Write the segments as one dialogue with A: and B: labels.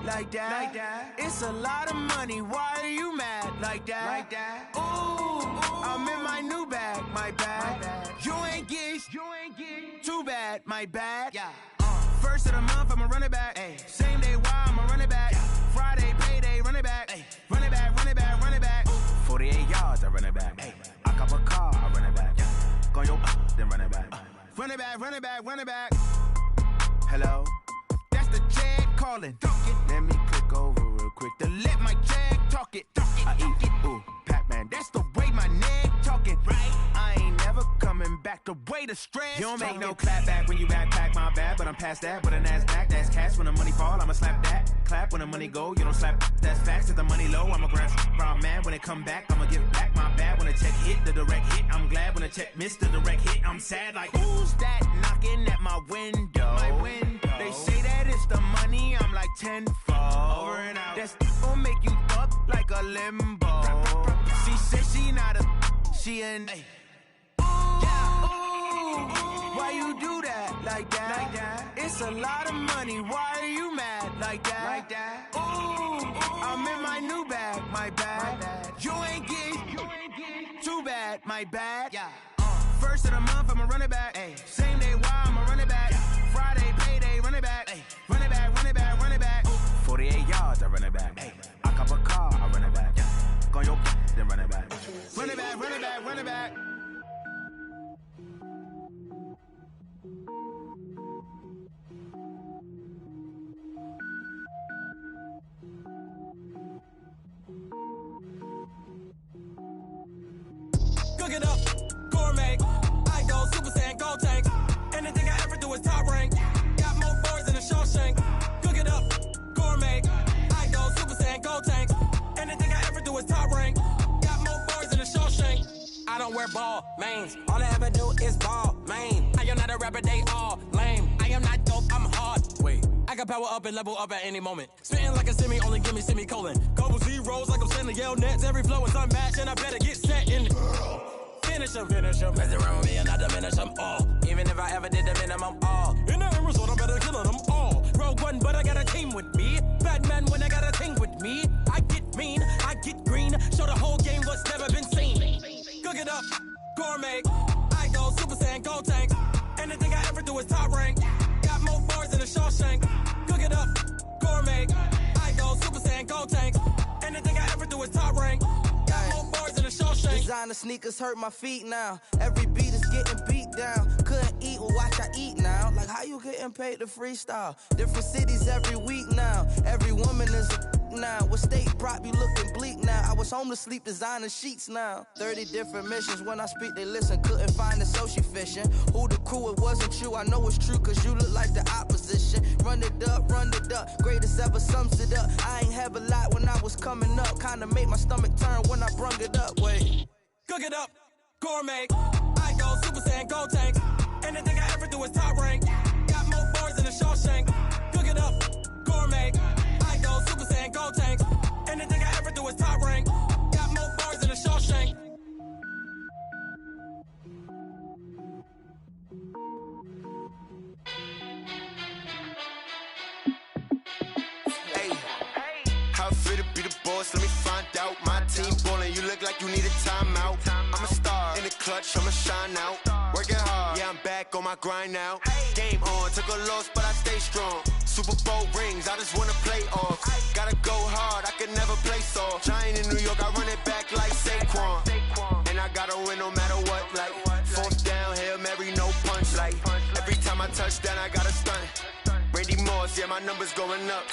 A: like that. It's a lot of money, why are you mad like that? Ooh, I'm in my new bag, my bad. You ain't get too bad, my bad. First of the month, I'ma run it back. Same day, why I'ma run it back. Friday, payday, run it back. Run it back, run it back, run it back. 48 yards, I run it back. I cop a car, I run it back. Go yo, then run it back. Run it back, run it back, run it back. Hello? That's the jag calling. Let me click over real quick to let my jag talk it. I eat it, ooh, Pac-Man. That's the way my neck talking. I ain't never coming back the way the stress. You don't make no clap back when you backpack, my bad. But I'm past that with a NASDAQ. That's cash when the money fall, I'ma slap that. Clap when the money go, you don't slap. That's facts. If the money low, I'ma grab brown man. When it come back, I'ma give back my bad. When the check hit, the direct hit. I'm glad when the check missed the direct hit. I'm sad like, who's that knocking at my window? They say that it's the money, I'm like tenfold. Over and out. That's gon' make you up like a limbo. She said she not a, she an. Why you do that like that? It's a lot of money, why are you mad like that? Ooh, I'm in my new bag, my bad. You ain't get too bad, my bad. First of the month, I'ma run it back. Same day, why I'ma run it back. Friday, payday, run it back. Run it back, run it back, run it back. 48 yards, I run it back. I cop a car, I run it back. Go yo, then run it back. Run it back, run it back, run it back.
B: Cook it up, gourmet. I go Super Saiyan, gold tank. Anything I ever do is top rank. Got more boys than a Shawshank. Cook it up, gourmet. I go Super Saiyan, gold tank. Anything I ever do is top rank. Got more boys than a Shawshank. I don't wear ball mains. All I ever do is ball main. I am not a rapper, they all lame. I am not dope, I'm hard. Wait, I can power up and level up at any moment. Spitting like a semi, only give me semicolon. Couple zeros like I'm sending yell nets. Every flow is unmatched and I better get set in. Finish him. Mess around with me and I diminish them all. Even if I ever did the minimum all. In the end result, I better kill them all. Rogue One, but I got a team with me. Batman when I got a thing with me. I get mean, I get green. Show the whole game what's never been seen. Cook it up, gourmet. I go Super Saiyan, gold tank. Anything I ever do is top rank. Got more bars than a Shawshank. Cook it up, gourmet. I go Super Saiyan, gold tank. Anything I ever do is top rank. Got more bars than a Shawshank.
C: Designer sneakers hurt my feet now. Every beat is getting beat down. Couldn't eat, well watch I eat now. Like how you getting paid to freestyle? Different cities every week now. Every woman is a now. What state prop you looking bleak now? I was home to sleep designing sheets now. 30 different missions. When I speak they listen. Couldn't find it so she fishing. Who the crew, it wasn't you. I know it's true cause you look like the opposition. Run it up. Greatest ever sums it up. I ain't have a lot when I was coming up. Kinda made my stomach turn when I brung it up. Wait.
B: Cook it up, gourmet. I go Super Saiyan, gold tank. Anything I ever do is top rank. Got more bars than a Shawshank. Cook it up, gourmet. I go Super Saiyan, gold tank. Anything I ever do is top rank. Got more bars than a Shawshank.
D: How fit to be the boss? Let me find out. My team ballin', you look like you need a timeout. I'm a star in the clutch, I'ma shine out. Working hard, yeah, I'm back on my grind now. Game on, took a loss, but I stay strong. Super Bowl rings, I just wanna play off. Gotta go hard, I can never play soft. Giant in New York, I run it back like Saquon. And I gotta win no matter what, like fourth down, Hail Mary, no punch. Like every time I touch down, I gotta stunt. Randy Moss, yeah, my numbers going up.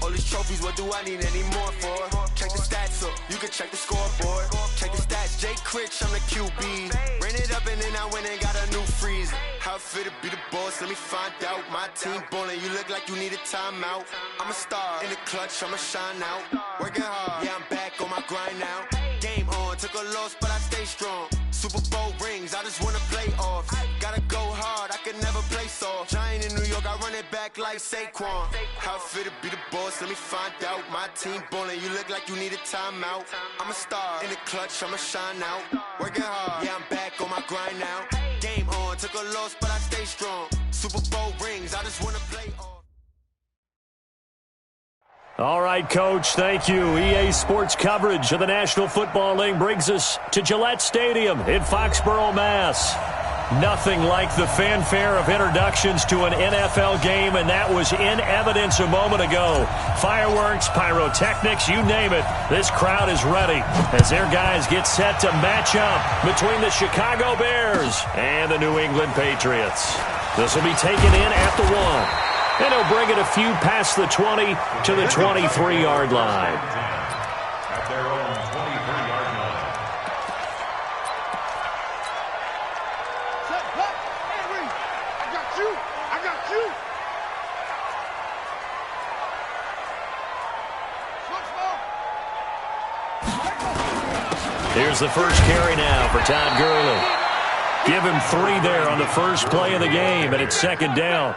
D: All these trophies, what do I need any more for? Check the stats up, you can check the scoreboard. Check the stats, Jake Critch, I'm the QB. Ran it up and then I went and got a new freeze. How fit to be the boss, let me find out. My team ballin', you look like you need a timeout. I'm a star in the clutch, I'ma shine out. Working hard, yeah, I'm back on my grind now. Game on, took a loss, but I stay strong. Super Bowl rings, I just wanna play off. Gotta go hard, I can never play soft. Giant in New York, I run it back like Saquon. How fit to be the boss, let me find out. My team ballin', you look like you need a timeout. I'm a star in the clutch, I'ma shine out. Working hard, yeah, I'm back on my grind now. Game on, took a loss, but I stay strong. Super Bowl rings, I just wanna play off.
E: All right, Coach, thank you. EA Sports coverage of the National Football League brings us to Gillette Stadium in Foxborough, Mass. Nothing like the fanfare of introductions to an NFL game, and that was in evidence a moment ago. Fireworks, pyrotechnics, you name it. This crowd is ready as their guys get set to match up between the Chicago Bears and the New England Patriots. This will be taken in at the 1. And he'll bring it a few past the 20 to the 23-yard line.
F: At their own 23-yard line.
G: Set, back, Henry. I got you. I got you. Switch ball.
E: Here's the first carry now for Todd Gurley. Give him 3 there on the first play of the game, and it's second down.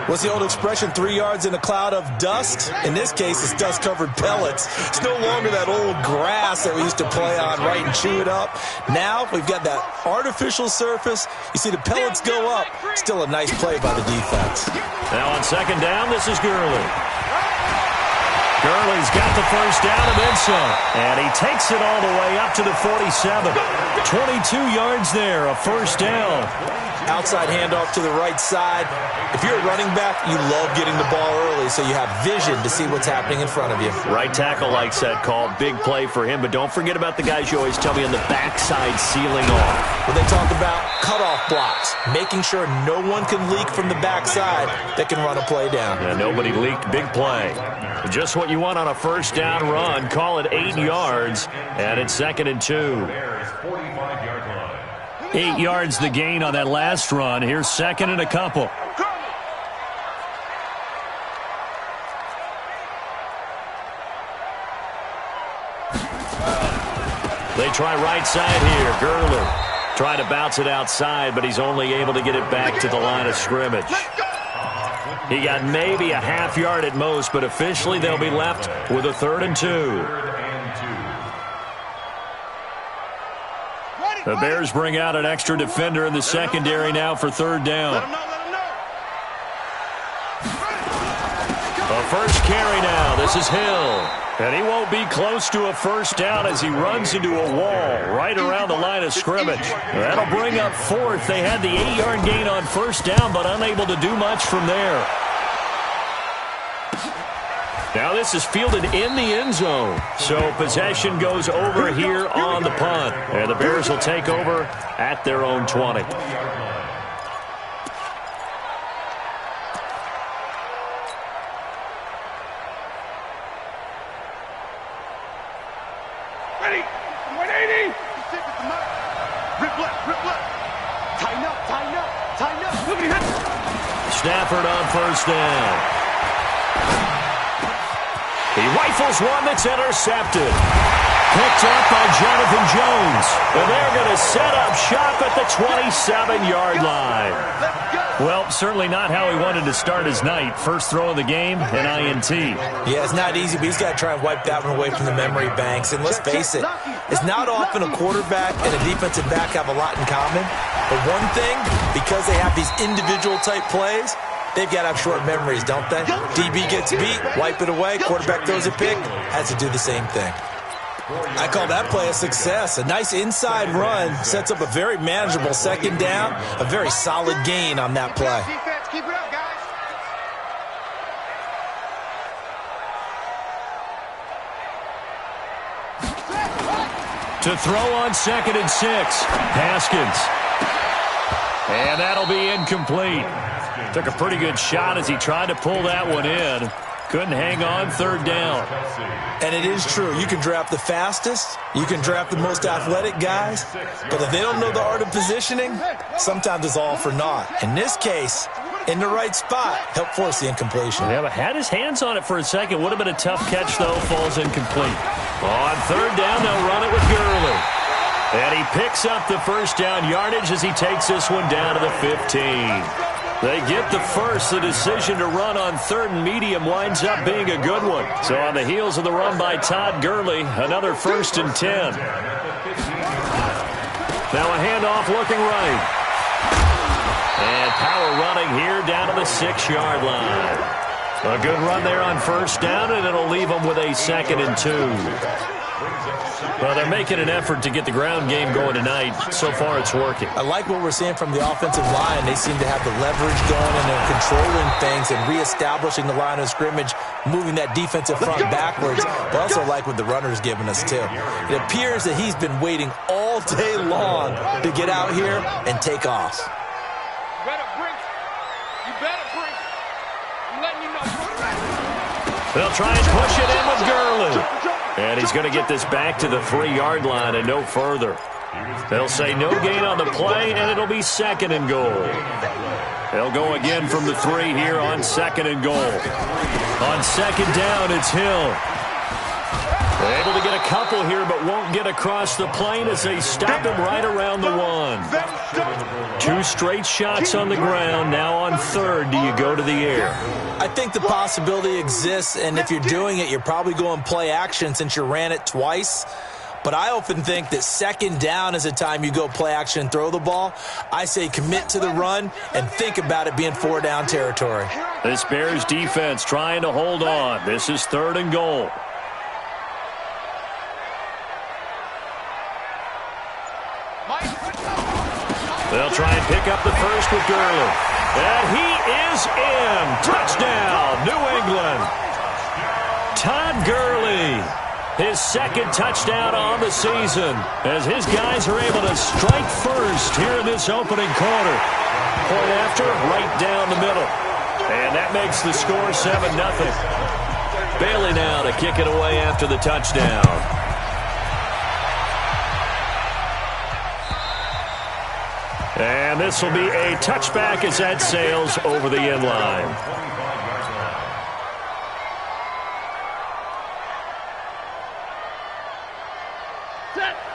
H: What's the old expression, 3 yards in a cloud of dust? In this case, it's dust-covered pellets. It's no longer that old grass that we used to play on, right, and chew it up. Now we've got that artificial surface. You see the pellets go up. Still a nice play by the defense.
E: Now on second down, this is Gurley. Gurley's got the first down and then some. And he takes it all the way up to the 47. 22 yards there, a first down.
H: Outside handoff to the right side. If you're a running back, you love getting the ball early so you have vision to see what's happening in front of you.
E: Right tackle likes that call. Big play for him. But don't forget about the guys you always tell me on the backside sealing off.
H: When they talk about cutoff blocks, making sure no one can leak from the backside that can run a play down.
E: Yeah, nobody leaked. Big play. Just what you want on a first down run. Call it 8 yards. And it's second and 2. 8 yards the gain on that last run. Here's second and a couple. They try right side here. Gurley trying to bounce it outside, but he's only able to get it back to the line of scrimmage. He got maybe a half yard at most, but officially they'll be left with a 3rd and 2. The Bears bring out an extra defender in the secondary now for 3rd down. A first carry now. This is Hill. And he won't be close to a first down as he runs into a wall right around the line of scrimmage. That'll bring up 4th. They had the 8-yard gain on first down, but unable to do much from there. Now this is fielded in the end zone. So possession goes over here on the punt. And the Bears will take over at their own 20.
G: Ready. 180. Rip left. Tighten up. Look at him.
E: Stafford on first down. He rifles one that's intercepted. Picked up by Jonathan Jones. And they're going to set up shop at the 27-yard line. Well, certainly not how he wanted to start his night. First throw of the game, an INT.
H: Yeah, it's not easy, but he's got to try and wipe that one away from the memory banks. And let's face it, it's not often a quarterback and a defensive back have a lot in common. But one thing, because they have these individual type plays, they've got to have short memories, don't they? DB gets beat, wipe it away, quarterback throws a pick, has to do the same thing. I call that play a success. A nice inside run sets up a very manageable second down, a very solid gain on that play.
G: Keep it up, guys.
E: To throw on 2nd and 6, Haskins. And that'll be incomplete. Took a pretty good shot as he tried to pull that one in. Couldn't hang on, 3rd down.
H: And it is true. You can draft the fastest. You can draft the most athletic guys. But if they don't know the art of positioning, sometimes it's all for naught. In this case, in the right spot, helped force the incompletion.
E: Yeah, but had his hands on it for a second. Would have been a tough catch, though. Falls incomplete. On 3rd down, they'll run it with Gurley. And he picks up the first down yardage as he takes this one down to the 15. They get the first. The decision to run on 3rd and medium winds up being a good one. So on the heels of the run by Todd Gurley, another 1st and 10. Now a handoff looking right. And power running here down to the 6-yard line. A good run there on first down, and it'll leave them with a 2nd and 2. Well, they're making an effort to get the ground game going tonight. So far, it's working.
H: I like what we're seeing from the offensive line. They seem to have the leverage going, and they're controlling things and reestablishing the line of scrimmage, moving that defensive front backwards. But I also like what the runner's giving us, too. It appears that he's been waiting all day long to get out here and take off.
E: They'll try and push it in with Gurley. And he's going to get this back to the 3-yard line and no further. They'll say no gain on the play, and it'll be 2nd and goal. They'll go again from the 3 here on 2nd and goal. On 2nd down, it's Hill. They're able to get a couple here, but won't get across the plane as they stop him right around the 1. 2 straight shots on the ground. Now on 3rd, do you go to the air?
H: I think the possibility exists, and if you're doing it, you're probably going play action since you ran it twice. But I often think that 2nd down is a time you go play action and throw the ball. I say commit to the run and think about it being 4-down territory.
E: This Bears defense trying to hold on. This is 3rd and goal. They'll try and pick up the first with Gurley. And he is in. Touchdown, New England. Todd Gurley, his 2nd touchdown on the season, as his guys are able to strike first here in this opening quarter. Point after, right down the middle. And that makes the score 7-0. Bailey now to kick it away after the touchdown. And this will be a touchback as that sails over the end line.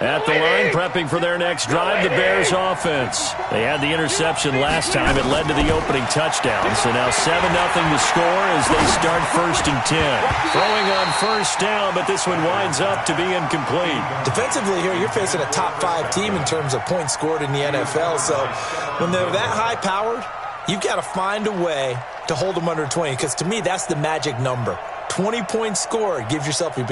E: At the line, prepping for their next drive, the Bears offense. They had the interception last time. It led to the opening touchdown. So now 7-0 to score as they start 1st and 10. Throwing on first down, but this one winds up to be incomplete.
H: Defensively here, you're facing a top 5 team in terms of points scored in the NFL. So when they're that high-powered, you've got to find a way to hold them under 20, because to me, that's the magic number. 20 points scored, you give yourself your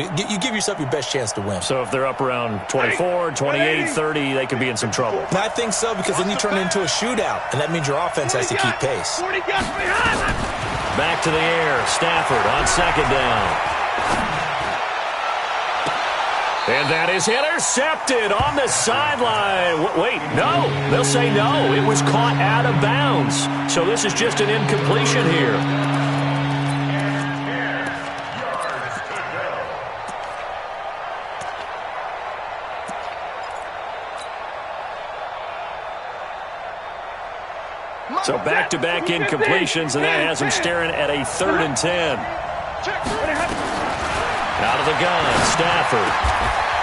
H: best chance to win.
E: So if they're up around 24, 28, 30, they could be in some trouble.
H: And I think so, because then you turn it into a shootout, and that means your offense has to keep pace.
E: Back to the air, Stafford on 2nd down. And that is intercepted on the sideline. Wait, no. They'll say no. It was caught out of bounds. So this is just an incompletion here. So back-to-back incompletions, and that has him staring at a 3rd and 10. Out of the gun, Stafford.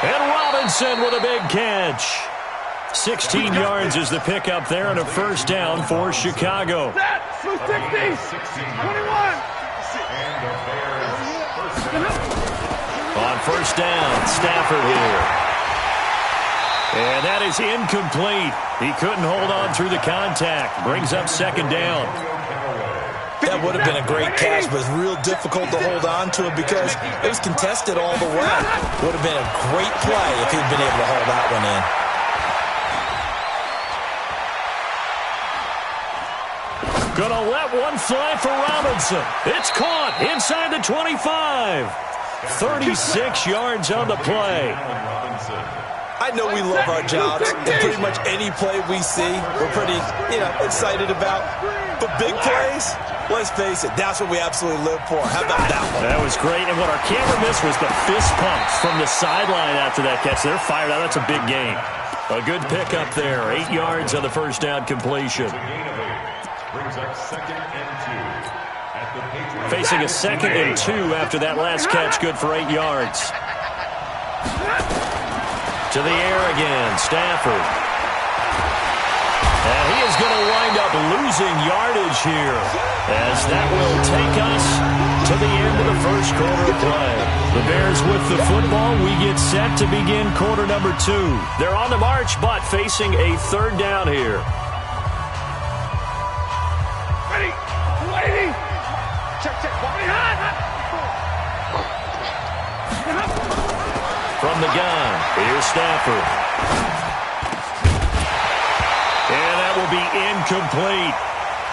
E: And Robinson with a big catch. 16 yards is the pickup there, and a first down for Chicago. On first down, Stafford here. And that is incomplete. He couldn't hold on through the contact. Brings up 2nd down.
H: That would have been a great catch, but it's real difficult to hold on to it because it was contested all the way. Would have been a great play if he'd been able to hold that one in.
E: Gonna let one fly for Robinson. It's caught inside the 25. 36 yards on the play.
H: I know we love our jobs, and pretty much any play we see, we're pretty, excited about. But big plays, let's face it, that's what we absolutely live for. How about that one?
E: That was great, and what our camera missed was the fist pumps from the sideline after that catch. They're fired out. That's a big gain. A good pickup there. 8 yards on the first down completion. Facing a 2nd and 2 after that last catch. Good for 8 yards. To the air again, Stafford. And he is going to wind up losing yardage here, as that will take us to the end of the first quarter of play. The Bears with the football. We get set to begin quarter number 2. They're on the march, but facing a 3rd down here.
G: Ready. Check.
E: from the gun. Here's Stafford. And that will be incomplete.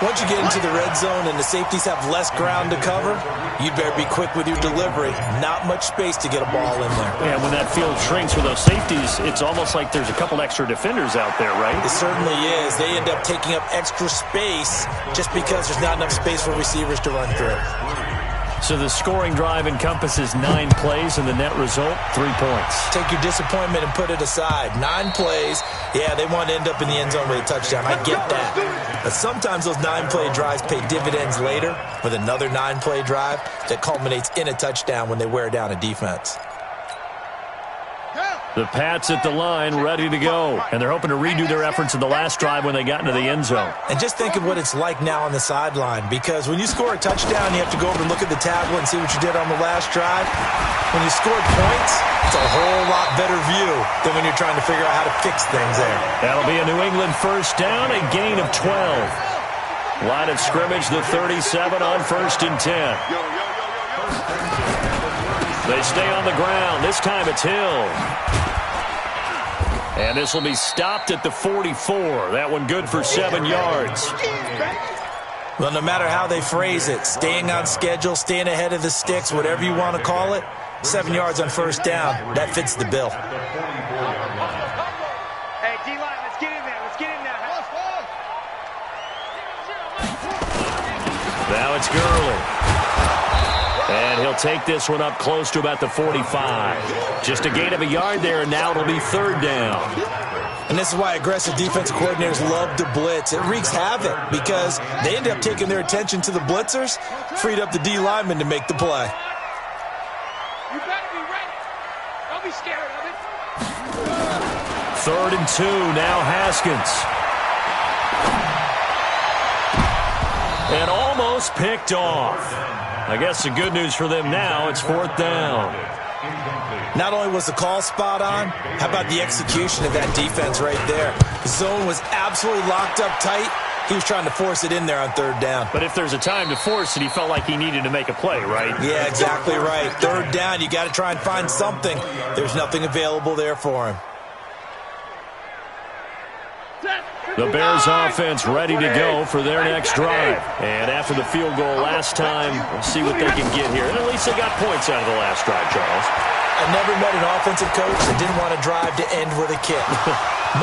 H: Once you get into the red zone and the safeties have less ground to cover, you'd better be quick with your delivery. Not much space to get a ball in there.
E: Yeah, when that field shrinks with those safeties, it's almost like there's a couple extra defenders out there, right?
H: It certainly is. They end up taking up extra space just because there's not enough space for receivers to run through.
E: So the scoring drive encompasses 9 plays, and the net result, 3 points.
H: Take your disappointment and put it aside. 9 plays. Yeah, they want to end up in the end zone with a touchdown. I get that. But sometimes those 9-play drives pay dividends later with another 9-play drive that culminates in a touchdown when they wear down a defense.
E: The Pats at the line, ready to go. And they're hoping to redo their efforts in the last drive when they got into the end zone.
H: And just think of what it's like now on the sideline, because when you score a touchdown, you have to go over and look at the tablet and see what you did on the last drive. When you scored points, it's a whole lot better view than when you're trying to figure out how to fix things there.
E: That'll be a New England first down, a gain of 12. Line of scrimmage, the 37 on 1st and 10. They stay on the ground. This time it's Hill. And this will be stopped at the 44. That one good for 7 yards.
H: Well, no matter how they phrase it, staying on schedule, staying ahead of the sticks, whatever you want to call it, 7 yards on first down, that fits the bill.
G: Hey, D-line, let's get in there. Let's get in there.
E: Now it's Gurley. And he'll take this one up close to about the 45. Just a gain of a yard there, and now it'll be 3rd down.
H: And this is why aggressive defensive coordinators love to blitz. It wreaks havoc because they end up taking their attention to the blitzers, freed up the D lineman to make the play.
G: You better be ready. Don't be scared of it.
E: 3rd and 2, now Haskins. And almost picked off. I guess the good news for them now, it's 4th down.
H: Not only was the call spot on, how about the execution of that defense right there? The zone was absolutely locked up tight. He was trying to force it in there on 3rd down.
E: But if there's a time to force it, he felt like he needed to make a play, right?
H: Yeah, exactly right. 3rd down, you got to try and find something. There's nothing available there for him.
E: The Bears offense ready to go for their next drive. And after the field goal last time, we'll see what they can get here. And at least they got points out of the last drive, Charles.
H: I never met an offensive coach that didn't want a drive to end with a kick.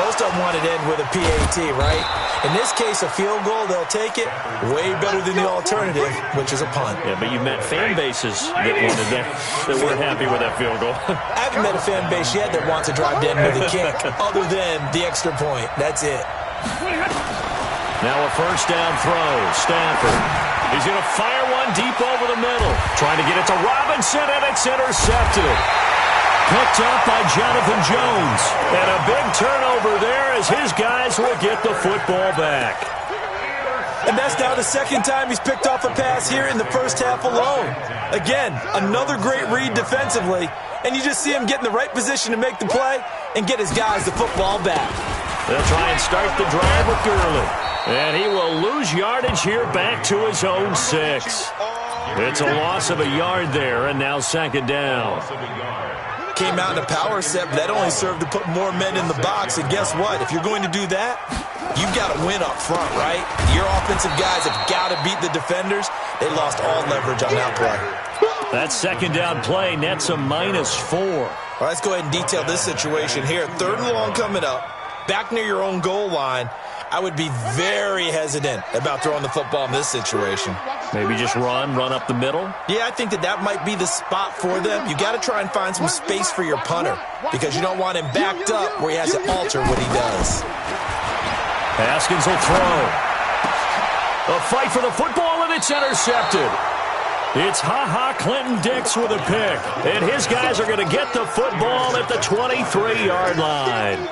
H: Most of them wanted to end with a PAT, right? In this case, a field goal, they'll take it. Way better than the alternative, which is a punt.
E: Yeah, but you met fan bases that wanted that weren't happy with that field goal.
H: I haven't met a fan base yet that wants a drive to end with a kick, other than the extra point. That's it.
E: Now a first down throw. Stafford. He's going to fire one deep over the middle. Trying to get it to Robinson, and it's intercepted. Picked up by Jonathan Jones. And a big turnover there as his guys will get the football back.
H: And that's now the 2nd time he's picked off a pass here in the first half alone. Again, another great read defensively. And you just see him get in the right position to make the play and get his guys the football back.
E: They'll try and start the drive with Gurley. And he will lose yardage here back to his own 6. It's a loss of a yard there, and now 2nd down.
H: Came out in a power set, but that only served to put more men in the box. And guess what? If you're going to do that, you've got to win up front, right? Your offensive guys have got to beat the defenders. They lost all leverage on that play.
E: That 2nd down play nets a -4.
H: All right, let's go ahead and detail this situation here. 3rd and long coming up. Back near your own goal line. I would be very hesitant about throwing the football in this situation.
E: Maybe just run up the middle?
H: Yeah, I think that might be the spot for them. You got to try and find some space for your punter because you don't want him backed up where he has to alter what he does.
E: Haskins will throw. A fight for the football, and it's intercepted. It's Clinton Dix with a pick, and his guys are going to get the football at the 23-yard line.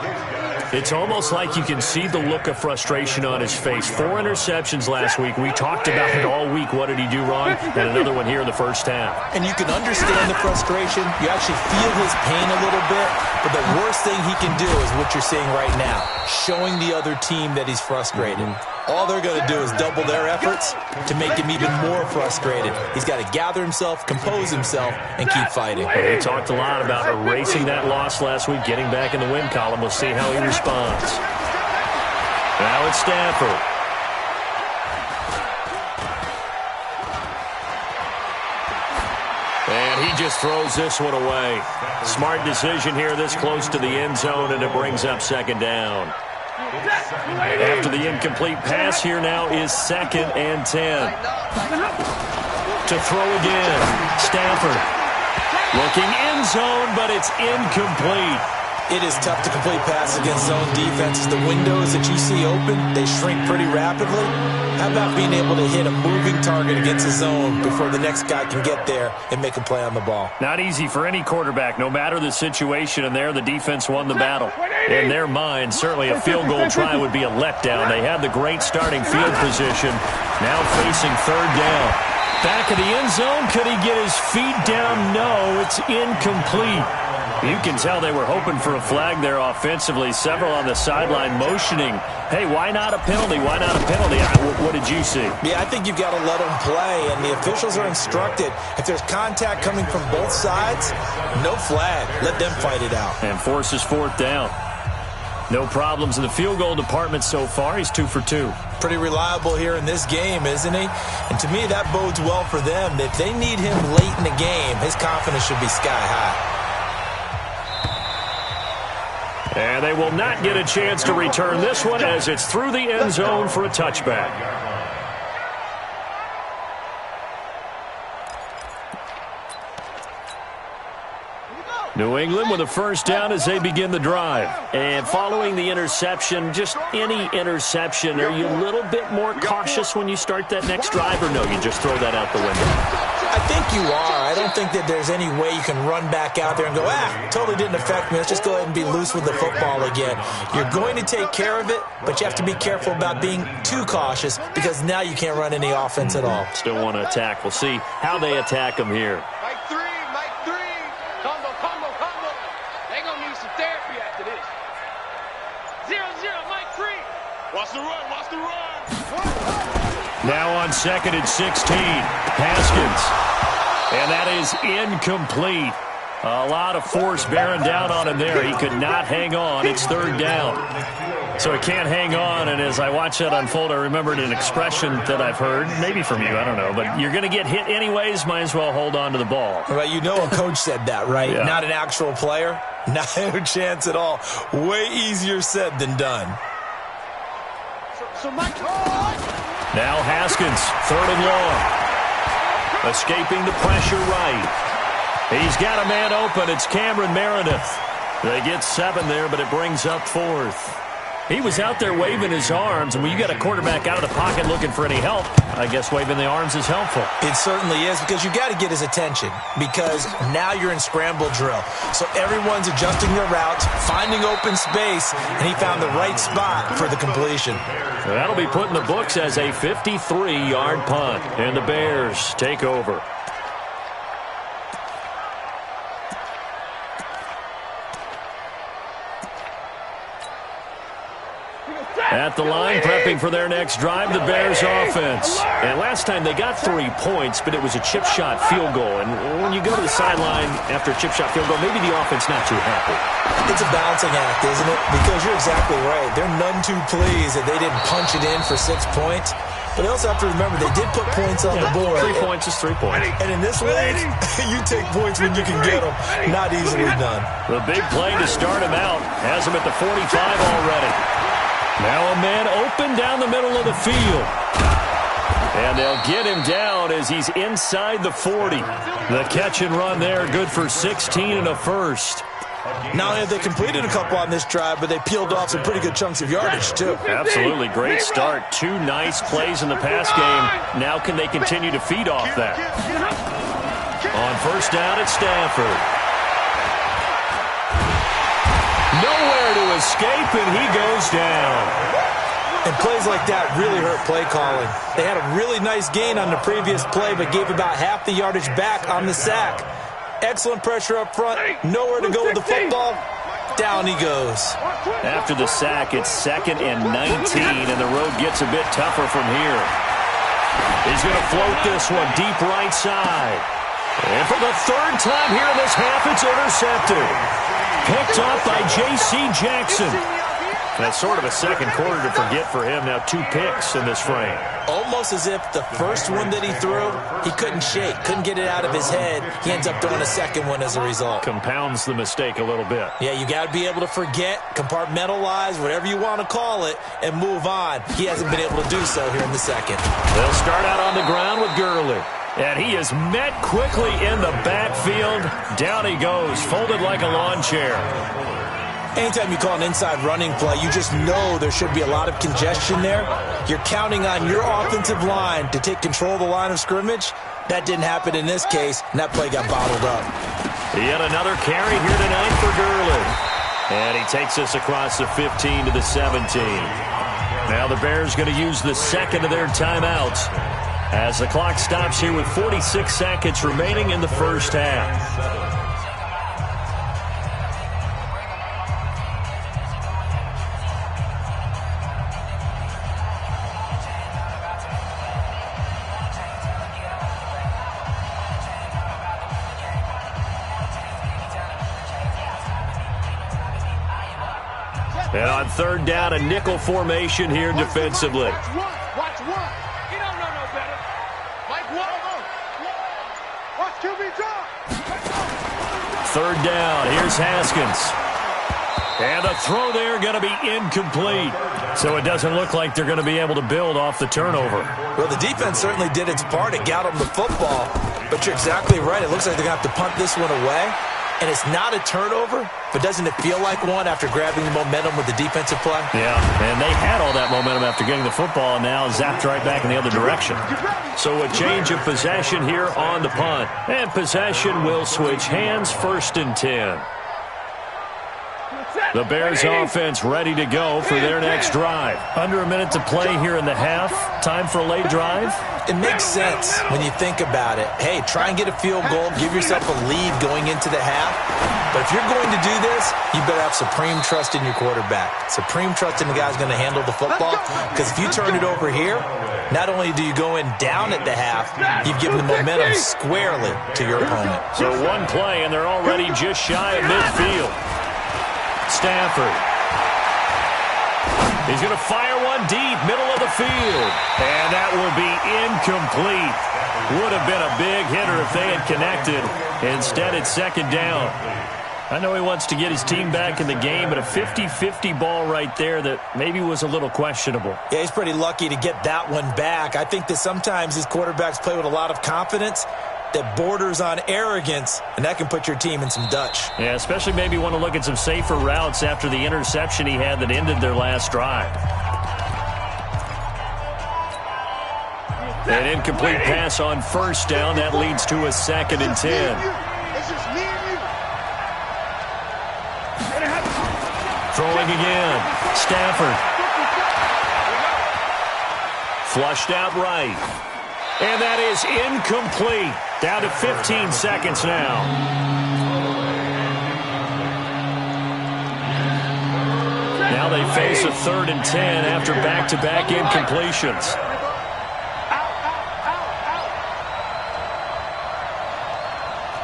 E: It's almost like you can see the look of frustration on his face. 4 interceptions last week. We talked about it all week. What did he do wrong? And another one here in the first half.
H: And you can understand the frustration. You actually feel his pain a little bit. But the worst thing he can do is what you're seeing right now, showing the other team that he's frustrated. All they're going to do is double their efforts to make him even more frustrated. He's got to gather himself, compose himself, and keep fighting.
E: They talked a lot about erasing that loss last week, getting back in the win column. We'll see how he responds. Now it's Stafford. And he just throws this one away. Smart decision here this close to the end zone, and it brings up second down. After the incomplete pass, here now is 2nd and 10. To throw again. Stafford looking end zone, but it's incomplete.
H: It is tough to complete passes against zone defenses. The windows that you see open, they shrink pretty rapidly. How about being able to hit a moving target against a zone before the next guy can get there and make a play on the ball?
E: Not easy for any quarterback, no matter the situation, and there the defense won the battle. In their mind, certainly a field goal try would be a letdown. They had the great starting field position, now facing 3rd down. Back of the end zone, could he get his feet down? No, it's incomplete. You can tell they were hoping for a flag there offensively. Several on the sideline motioning, hey, why not a penalty? Why not a penalty? What did you see?
H: Yeah, I think you've got to let them play, and the officials are instructed. If there's contact coming from both sides, no flag. Let them fight it out.
E: And forces 4th down. No problems in the field goal department so far. He's 2 for 2.
H: Pretty reliable here in this game, isn't he? And to me, that bodes well for them. If they need him late in the game, his confidence should be sky high.
E: And they will not get a chance to return this one as it's through the end zone for a touchback. New England with a first down as they begin the drive. And following the interception, just any interception, are you a little bit more cautious when you start that next drive, or no, you just throw that out the window?
H: I think you are. I don't think that there's any way you can run back out there and go, totally didn't affect me. Let's just go ahead and be loose with the football again. You're going to take care of it, but you have to be careful about being too cautious because now you can't run any offense at all.
E: Still want to attack. We'll see how they attack them here.
G: Mike 3. Combo. They going to need some therapy after this. 0-0, Mike 3. Watch the run.
E: Now on 2nd and 16, Haskins. And that is incomplete. A lot of force bearing down on him there. He could not hang on. It's 3rd down. So he can't hang on, and as I watch that unfold, I remembered an expression that I've heard, maybe from you, I don't know, but you're going to get hit anyways, might as well hold on to the ball.
H: Well, you know a coach said that, right?
E: Yeah.
H: Not an actual player. No chance at all. Way easier said than done.
E: Now Haskins, 3rd and long. Escaping the pressure right. He's got a man open. It's Cameron Meredith. They get 7 there, but it brings up 4th. He was out there waving his arms, and when you got a quarterback out of the pocket looking for any help, I guess waving the arms is helpful.
H: It certainly is, because you got to get his attention, because now you're in scramble drill. So everyone's adjusting their routes, finding open space, and he found the right spot for the completion.
E: So that'll be put in the books as a 53-yard punt, and the Bears take over. At the line, prepping for their next drive, the Bears offense. And last time they got 3 points, but it was a chip shot field goal. And when you go to the sideline after a chip shot field goal, maybe the offense not too happy.
H: It's a balancing act, isn't it? Because you're exactly right. They're none too pleased that they didn't punch it in for 6 points. But they also have to remember they did put points on the board.
E: 3 points is 3 points.
H: And in this league, you take points when you can get them. Not easily done.
E: The big play to start him out has him at the 45 already. Now a man open down the middle of the field. And they'll get him down as he's inside the 40. The catch and run there, good for 16 and a first.
H: Not only have they completed a couple on this drive, but they peeled off some pretty good chunks of yardage, too.
E: Absolutely. Great start. 2 nice plays in the pass game. Now can they continue to feed off that? On first down, it's Stafford. Nowhere to escape, and he goes down.
H: And plays like that really hurt play calling. They had a really nice gain on the previous play, but gave about half the yardage back on the sack. Excellent pressure up front. Nowhere to go with the football. Down he goes.
E: After the sack, it's 2nd and 19, and the road gets a bit tougher from here. He's going to float this one deep right side. And for the 3rd time here in this half, it's intercepted. Picked off by J.C. Jackson. That's sort of a second quarter to forget for him. Now 2 picks in this frame.
H: Almost as if the first one that he threw, he couldn't shake, couldn't get it out of his head. He ends up throwing a second one as a result.
E: Compounds the mistake a little bit.
H: Yeah, you got to be able to forget, compartmentalize, whatever you want to call it, and move on. He hasn't been able to do so here in the second.
E: They'll start out on the ground with Gurley. And he is met quickly in the backfield. Down he goes, folded like a lawn chair.
H: Anytime you call an inside running play, you just know there should be a lot of congestion there. You're counting on your offensive line to take control of the line of scrimmage. That didn't happen in this case, and that play got bottled up.
E: Yet another carry here tonight for Gurley. And he takes us across the 15 to the 17. Now the Bears going to use the second of their timeouts as the clock stops here with 46 seconds remaining in the first half. And on 3rd down, a nickel formation here defensively.
G: Watch one. He don't know no better. Mike, what? Watch QB drop.
E: 3rd down. Here's Haskins. And the throw there going to be incomplete. So it doesn't look like they're going to be able to build off the turnover.
H: Well, the defense certainly did its part. It got them the football. But you're exactly right. It looks like they're going to have to punt this one away. And it's not a turnover, but doesn't it feel like one after grabbing the momentum with the defensive play?
E: Yeah, and they had all that momentum after getting the football and now zapped right back in the other direction. So a change of possession here on the punt. And possession will switch hands, 1st and 10. The Bears offense ready to go for their next drive. Under a minute to play here in the half. Time for a late drive.
H: It makes sense when you think about it. Hey, try and get a field goal. Give yourself a lead going into the half. But if you're going to do this, you better have supreme trust in your quarterback. Supreme trust in the guy who's going to handle the football. Because if you turn it over here, not only do you go in down at the half, you've given the momentum squarely to your opponent.
E: So one play, and they're already just shy of midfield. Stafford. He's going to fire one deep, middle of the field. And that will be incomplete. Would have been a big hitter if they had connected. Instead, it's 2nd down. I know he wants to get his team back in the game, but a 50-50 ball right there that maybe was a little questionable.
H: Yeah, he's pretty lucky to get that one back. I think that sometimes these quarterbacks play with a lot of confidence that borders on arrogance, and that can put your team in some Dutch.
E: Yeah, especially maybe want to look at some safer routes after the interception he had that ended their last drive. An incomplete pass on 1st down. That leads to a 2nd and 10. Throwing again. Stafford. Flushed out right. And that is incomplete. Down to 15 seconds now. Now they face a 3rd and 10 after back-to-back incompletions.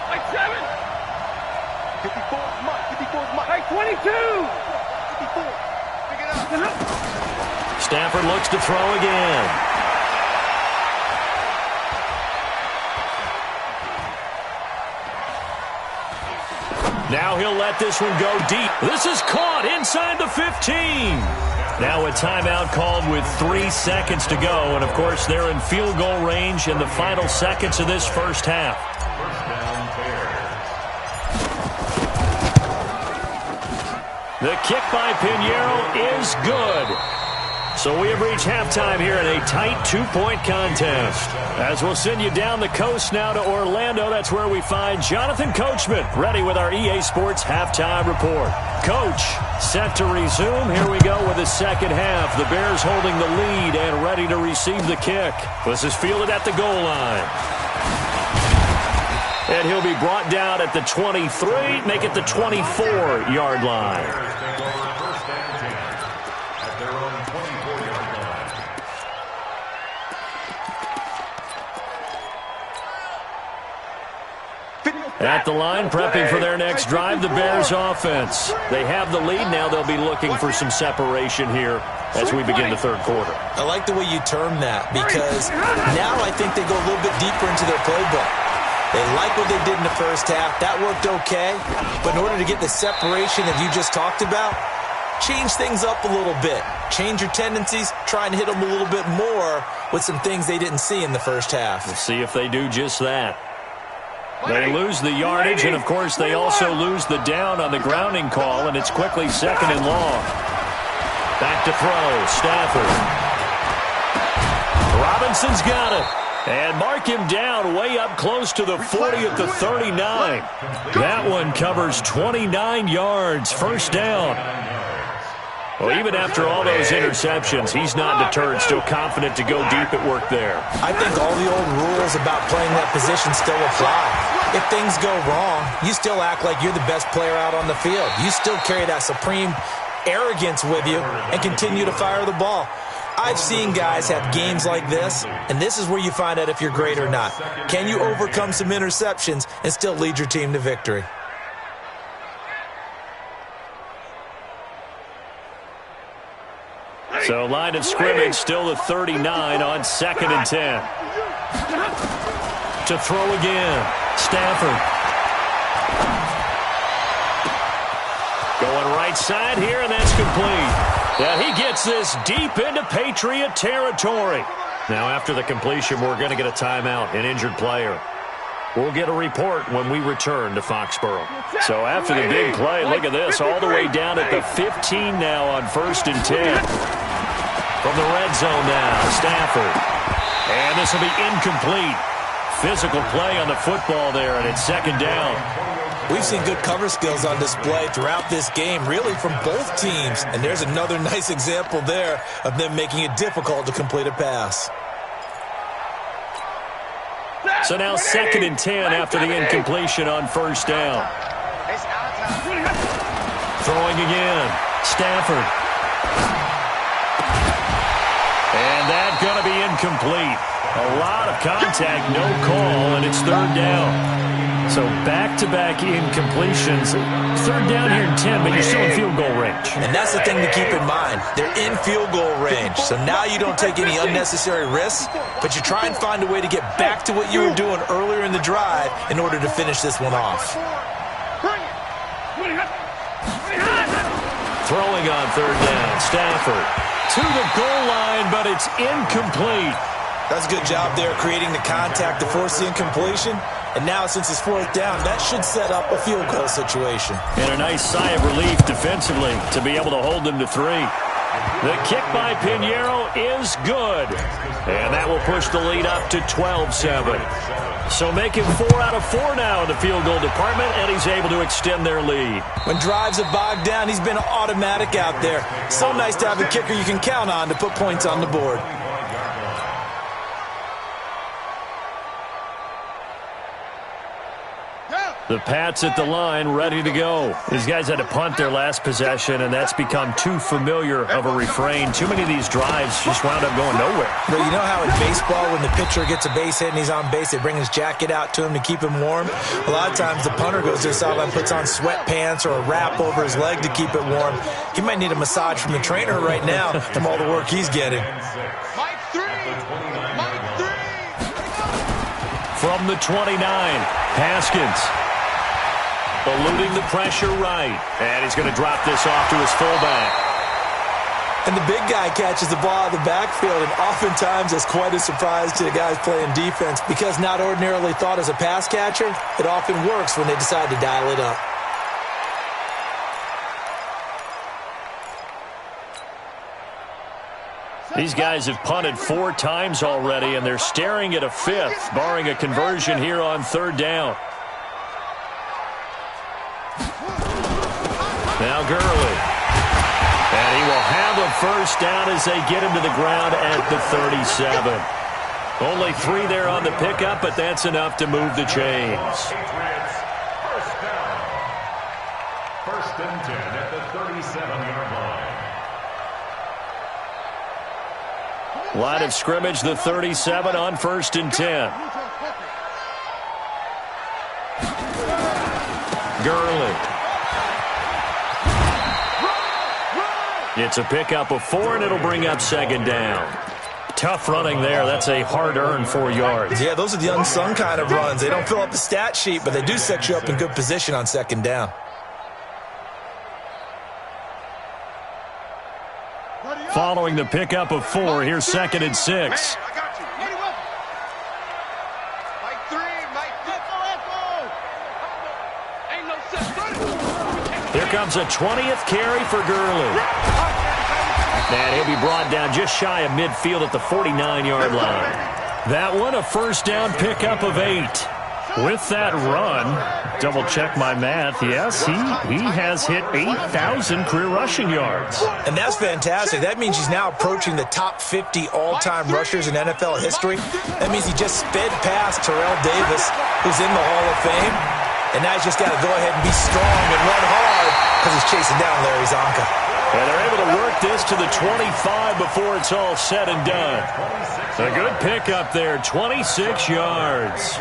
G: Like 7. 54 Mike. Like 22. 54. Pick it up.
E: Stafford looks to throw again. Now he'll let this one go deep. This is caught inside the 15. Now a timeout called with 3 seconds to go. And, of course, they're in field goal range in the final seconds of this first half. The kick by Pinheiro is good. So we have reached halftime here in a tight 2-point contest. As we'll send you down the coast now to Orlando, that's where we find Jonathan Coachman, ready with our EA Sports halftime report. Coach, set to resume. Here we go with the second half. The Bears holding the lead and ready to receive the kick. This is fielded at the goal line. And he'll be brought down at the 23, make it the 24-yard line. At the line, prepping for their next drive, the Bears offense. They have the lead. Now they'll be looking for some separation here as we begin the third quarter.
H: I like the way you term that because now I think they go a little bit deeper into their playbook. They like what they did in the first half. That worked okay. But in order to get the separation that you just talked about, change things up a little bit. Change your tendencies. Try and hit them a little bit more with some things they didn't see in the first half.
E: We'll see if they do just that. They lose the yardage, and, of course, they also lose the down on the grounding call, and it's quickly second and long. Back to throw. Stafford. Robinson's got it. And mark him down way up close to the 40 at the 39. That one covers 29 yards. First down. Well, even after all those interceptions, he's not deterred, still confident to go deep at work there.
H: I think all the old rules about playing that position still apply. If things go wrong, you still act like you're the best player out on the field. You still carry that supreme arrogance with you and continue to fire the ball. I've seen guys have games like this, and this is where you find out if you're great or not. Can you overcome some interceptions and still lead your team to victory?
E: So line of scrimmage still the 39 on 2nd and 10. To throw again. Stafford. Going right side here, and that's complete. And he gets this deep into Patriot territory. Now after the completion, we're going to get a timeout, an injured player. We'll get a report when we return to Foxborough. So after the big play, look at this, all the way down at the 15 now on 1st and 10. From the red zone now, Stafford. And this will be incomplete. Physical play on the football there, and it's 2nd down.
H: We've seen good cover skills on display throughout this game, really from both teams. And there's another nice example there of them making it difficult to complete a pass.
E: So now 2nd and 10 after the incompletion on 1st down. Throwing again. Stafford. And that's going to be incomplete. A lot of contact, no call, and it's 3rd down. So back-to-back incompletions. 3rd down here in 10, but you're still in field goal range.
H: And that's the thing to keep in mind. They're in field goal range. So now you don't take any unnecessary risks, but you try and find a way to get back to what you were doing earlier in the drive in order to finish this one off.
E: Throwing on 3rd down, Stafford. To the goal line, but it's incomplete.
H: That's a good job there creating the contact to force the incompletion. And now, since it's 4th down, that should set up a field goal situation.
E: And a nice sigh of relief defensively to be able to hold them to 3. The kick by Pinheiro is good. And that will push the lead up to 12-7. So making 4 out of 4 now in the field goal department, and he's able to extend their lead.
H: When drives have bogged down, he's been automatic out there. So nice to have a kicker you can count on to put points on the board.
E: The Pats at the line, ready to go. These guys had to punt their last possession, and that's become too familiar of a refrain. Too many of these drives just wound up going nowhere.
H: But you know how in baseball, when the pitcher gets a base hit and he's on base, they bring his jacket out to him to keep him warm? A lot of times the punter goes to the sideline, puts on sweatpants or a wrap over his leg to keep it warm. He might need a massage from the trainer right now from all the work he's getting.
E: From the 29, Haskins. Eluding the pressure right. And he's going to drop this off to his fullback.
H: And the big guy catches the ball out of the backfield, and oftentimes it's quite a surprise to the guys playing defense because not ordinarily thought as a pass catcher, it often works when they decide to dial it up.
E: These guys have punted 4 times already, and they're staring at a 5th, barring a conversion here on 3rd down. Now Gurley. And he will have a first down as they get him to the ground at the 37. Only 3 there on the pickup, but that's enough to move the chains.
F: First and 10 at the 37-yard line.
E: Line of scrimmage, the 37 on 1st and 10. Gurley. It's a pickup of 4, and it'll bring up 2nd down. Tough running there. That's a hard-earned 4 yards.
H: Yeah, those are the unsung kind of runs. They don't fill up the stat sheet, but they do set you up in good position on 2nd down.
E: Following the pickup of 4, here's 2nd and 6. Here comes a 20th carry for Gurley. And he'll be brought down just shy of midfield at the 49-yard line. That one, a first down pickup of 8. With that run, double-check my math, yes, he has hit 8,000 career rushing yards.
H: And that's fantastic. That means he's now approaching the top 50 all-time rushers in NFL history. That means he just sped past Terrell Davis, who's in the Hall of Fame. And now he's just got to go ahead and be strong and run hard because he's chasing down Larry Zonka.
E: And they're able to work this to the 25 before it's all said and done. A good pickup there, 26 yards.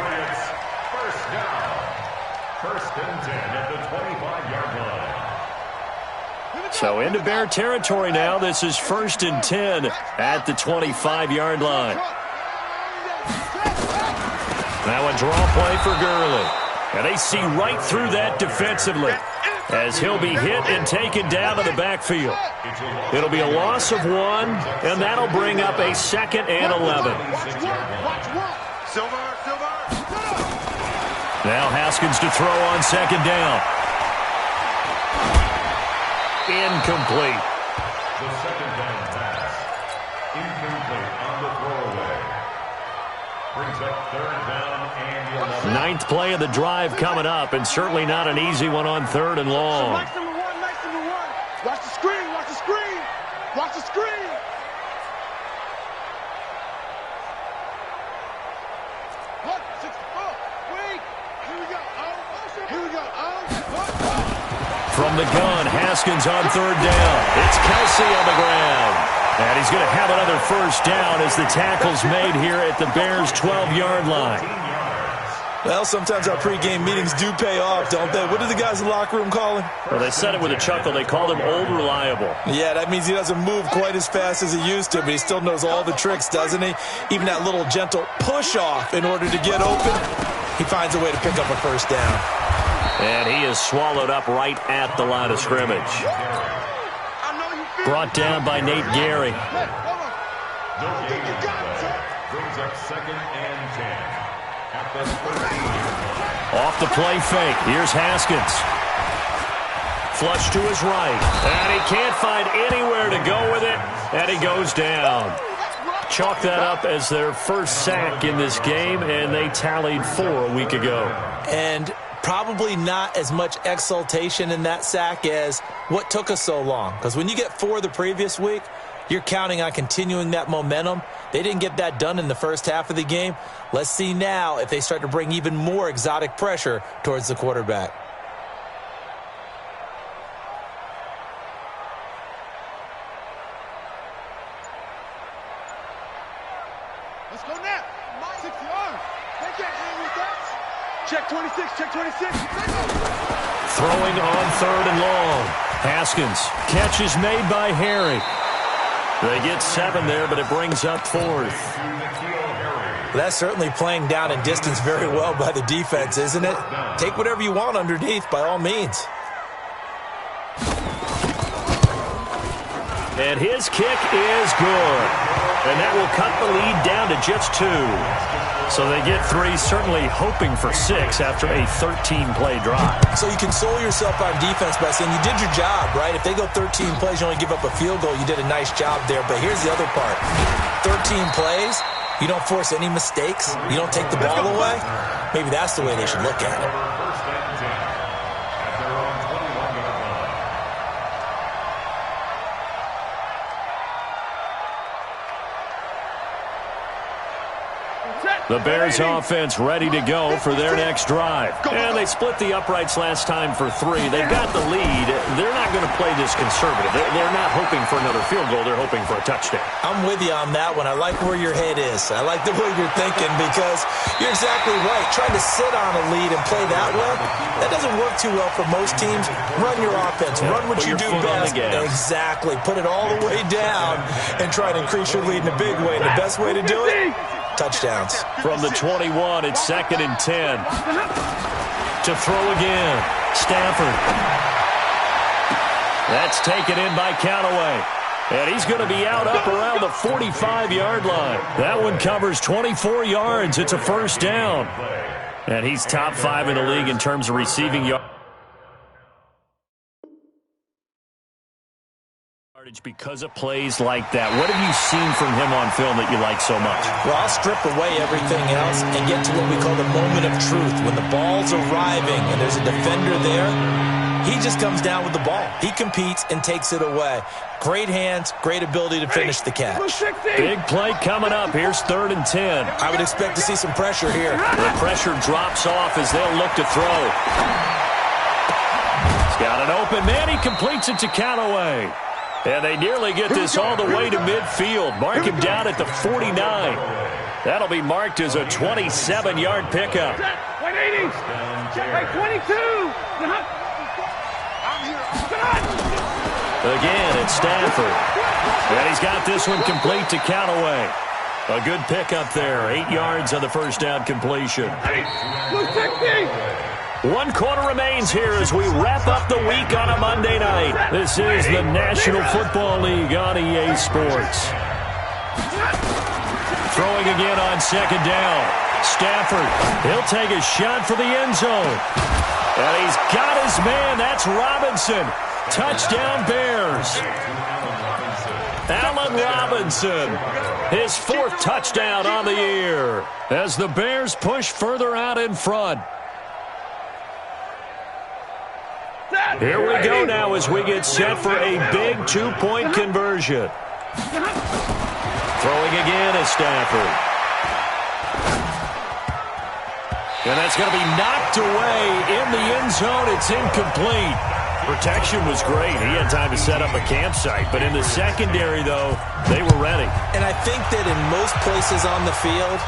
F: First and 10 at the 25-yard line.
E: So into Bear territory now. This is 1st and 10 at the 25-yard line. Now a draw play for Gurley. And they see right through that defensively as he'll be hit and taken down to the backfield. It'll be a loss of 1, and that'll bring up a 2nd and 11. Now Haskins to throw on 2nd down. Incomplete.
F: The 2nd down pass. Incomplete on the throwaway. Brings up 3rd down and 11.
E: 9th play of the drive coming up, and certainly not an easy one on 3rd and long.
G: Watch number one. Watch the screen. Watch the screen. Watch the screen.
E: From the gun, Haskins on 3rd down. It's Kelsey on the ground. And he's going to have another first down as the tackle's made here at the Bears' 12-yard line.
H: Well, sometimes our pregame meetings do pay off, don't they? What do the guys in the locker room call him?
E: Well, they said it with a chuckle. They called him Old Reliable.
H: Yeah, that means he doesn't move quite as fast as he used to, but he still knows all the tricks, doesn't he? Even that little gentle push-off in order to get open, he finds a way to pick up a first down.
E: And he is swallowed up right at the line of scrimmage. Brought down by Nate Gary.
F: Brings up 2nd and 10. At the 13.
E: Off the play fake. Here's Haskins. Flush to his right. And he can't find anywhere to go with it. And he goes down. Chalk that up as their first sack in this game, and they tallied 4 a week ago.
H: And probably not as much exultation in that sack as what took us so long. Because when you get 4 the previous week, you're counting on continuing that momentum. They didn't get that done in the first half of the game. Let's see now if they start to bring even more exotic pressure towards the quarterback.
G: Let's go now. 6 yards. They can't hang with that. Check 26. Check 26.
E: Throwing on 3rd and long. Haskins. Catch is made by Harry. They get 7 there, but it brings up 4th.
H: That's certainly playing down in distance very well by the defense, isn't it? Take whatever you want underneath, by all means.
E: And his kick is good. And that will cut the lead down to just 2. So they get 3, certainly hoping for 6 after a 13-play drive.
H: So you console yourself on defense by saying you did your job, right? If they go 13 plays, you only give up a field goal, you did a nice job there. But here's the other part. 13 plays, you don't force any mistakes, you don't take the ball away. Maybe that's the way they should look at it.
E: The Bears offense ready to go for their next drive. And they split the uprights last time for 3. They've got the lead. They're not going to play this conservative. They're not hoping for another field goal. They're hoping for a touchdown.
H: I'm with you on that one. I like where your head is. I like the way you're thinking because you're exactly right. Trying to sit on a lead and play that way, that doesn't work too well for most teams. Run your offense. Run what you do best. Exactly. Put it all the way down and try to increase your lead in a big way. And the best way to do it? Touchdowns.
E: From the 21, it's 2nd and 10. To throw again. Stafford. That's taken in by Callaway. And he's going to be out up around the 45-yard line. That one covers 24 yards. It's a first down. And he's top 5 in the league in terms of receiving yards. Because of plays like that. What have you seen from him on film that you like so much?
H: Well, I'll strip away everything else and get to what we call the moment of truth. When the ball's arriving and there's a defender there, he just comes down with the ball. He competes and takes it away. Great hands, great ability to finish the catch.
E: Big play coming up. Here's 3rd and 10.
H: I would expect to see some pressure here.
E: The pressure drops off as they'll look to throw. He's got an open man. He completes it to Callaway. And they nearly get this all the way to midfield. Mark him down at the 49. That'll be marked as a 27-yard pickup.
G: 180. Check 22.
E: Again, it's Stafford. And he's got this one complete to Callaway. A good pickup there. 8 yards on the first down completion. 1 quarter remains here as we wrap up the week on a Monday night. This is the National Football League on EA Sports. Throwing again on 2nd down. Stafford, he'll take a shot for the end zone. And he's got his man. That's Robinson. Touchdown Bears. Allen Robinson, his 4th touchdown on the year as the Bears push further out in front. Here we go now as we get set for a big 2-point conversion. Throwing again is Stafford. And that's going to be knocked away in the end zone. It's incomplete. Protection was great. He had time to set up a campsite. But in the secondary, though, they were ready.
H: And I think that in most places on the field,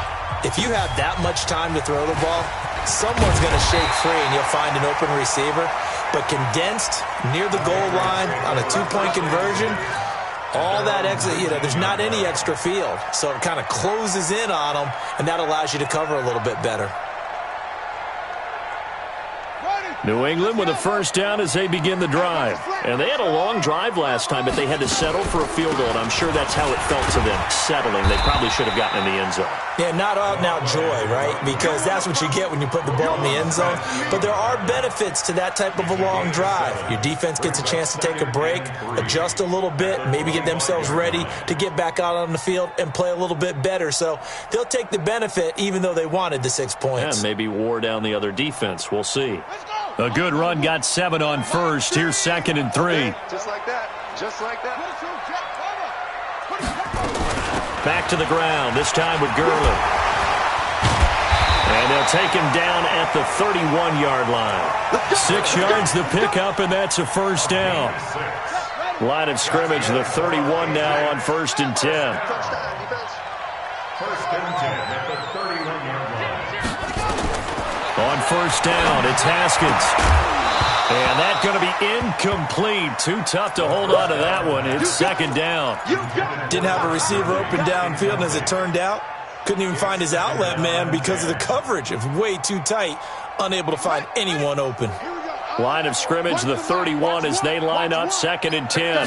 H: if you have that much time to throw the ball, someone's going to shake free and you'll find an open receiver. But condensed near the goal line on a 2-point conversion, all that extra, there's not any extra field. So it kind of closes in on them, and that allows you to cover a little bit better.
E: New England with a first down as they begin the drive. And they had a long drive last time, but they had to settle for a field goal. And I'm sure that's how it felt to them, settling. They probably should have gotten in the end zone.
H: Yeah, not out-and-out joy, right? Because that's what you get when you put the ball in the end zone. But there are benefits to that type of a long drive. Your defense gets a chance to take a break, adjust a little bit, maybe get themselves ready to get back out on the field and play a little bit better. So they'll take the benefit even though they wanted the 6 points.
E: And maybe wore down the other defense. We'll see. A good run, got 7 on first. Here's 2nd and 3.
I: Just like that. Just like that.
E: Back to the ground, this time with Gurley. And they'll take him down at the 31-yard line. 6 yards the pickup, and that's a first down. Line of scrimmage, the 31 now on 1st and 10.
F: 1st and 10 at the 31-yard line.
E: On 1st down, it's Haskins. And that's going to be incomplete. Too tough to hold on to that one. It's 2nd down.
H: Didn't have a receiver open downfield, and as it turned out, couldn't even find his outlet man because of the coverage. It was way too tight, unable to find anyone open.
E: Line of scrimmage, the 31 as they line up 2nd and 10.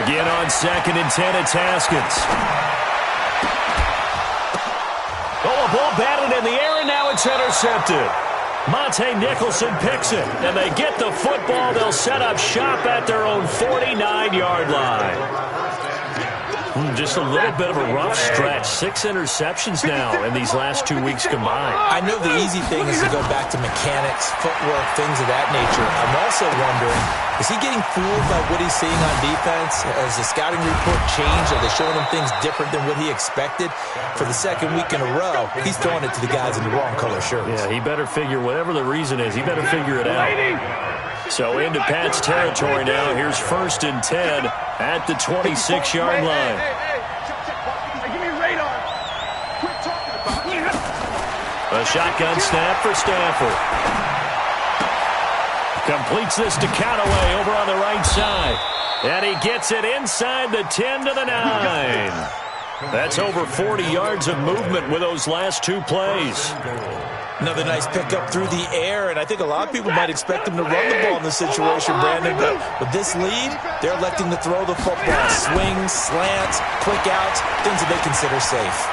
E: Again on 2nd and 10, it's Haskins. it in the air, and now it's intercepted. Monte Nicholson picks it, and they get the football. They'll set up shop at their own 49-yard line. Just a little bit of a rough stretch. 6 interceptions now in these last 2 weeks combined.
H: I know the easy thing is to go back to mechanics, footwork, things of that nature. I'm also wondering, is he getting fooled by what he's seeing on defense? Has the scouting report changed? Are they showing him things different than what he expected? For the second week in a row, he's throwing it to the guys in the wrong color shirts.
E: Yeah, he better figure, whatever the reason is, he better figure it out. So into Pat's territory now. Here's 1st and 10 at the 26-yard line.
G: Give me radar. Quit talking about it.
E: A shotgun snap for Stafford. Completes this to Callaway over on the right side. And he gets it inside the 10 to the 9. That's over 40 yards of movement with those last 2 plays.
H: Another nice pickup through the air, and I think a lot of people might expect him to run the ball in this situation, Brandon, but with this lead, they're electing to throw the football. Swings, slants, quick outs, things that they consider safe.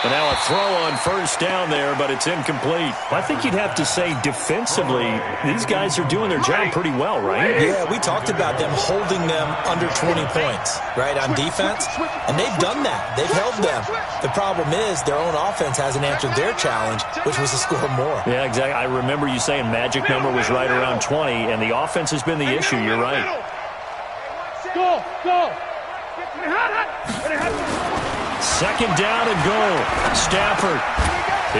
E: And now a throw on 1st down there, but it's incomplete. I think you'd have to say defensively, these guys are doing their job pretty well, right?
H: Yeah, we talked about them holding them under 20 points, right, on defense, and they've done that. They've held them. The problem is their own offense hasn't answered their challenge, which was to score more.
E: Yeah, exactly. I remember you saying magic number was right around 20, and the offense has been the issue. You're right.
G: Go, go.
E: 2nd down and goal. Stafford.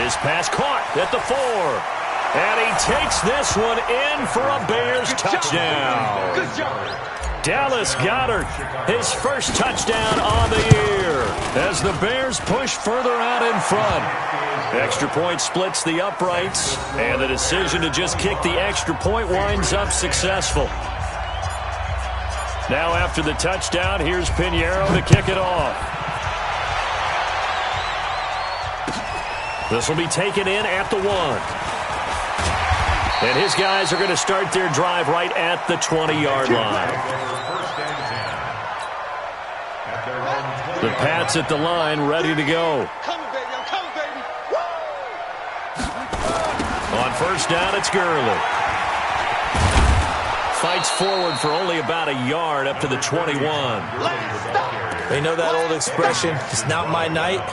E: His pass caught at the 4. And he takes this one in for a Bears touchdown.
G: Good job.
E: Dallas Goedert, his first touchdown on the year as the Bears push further out in front. Extra point splits the uprights, and the decision to just kick the extra point winds up successful. Now after the touchdown, here's Pinheiro to kick it off. This will be taken in at the 1. And his guys are going to start their drive right at the 20-yard line. The Pats at the line, ready to go.
G: Coming, baby. I'm coming, baby.
E: On 1st down, it's Gurley. Fights forward for only about a yard up to the 21.
H: They know that old expression, it's not my night.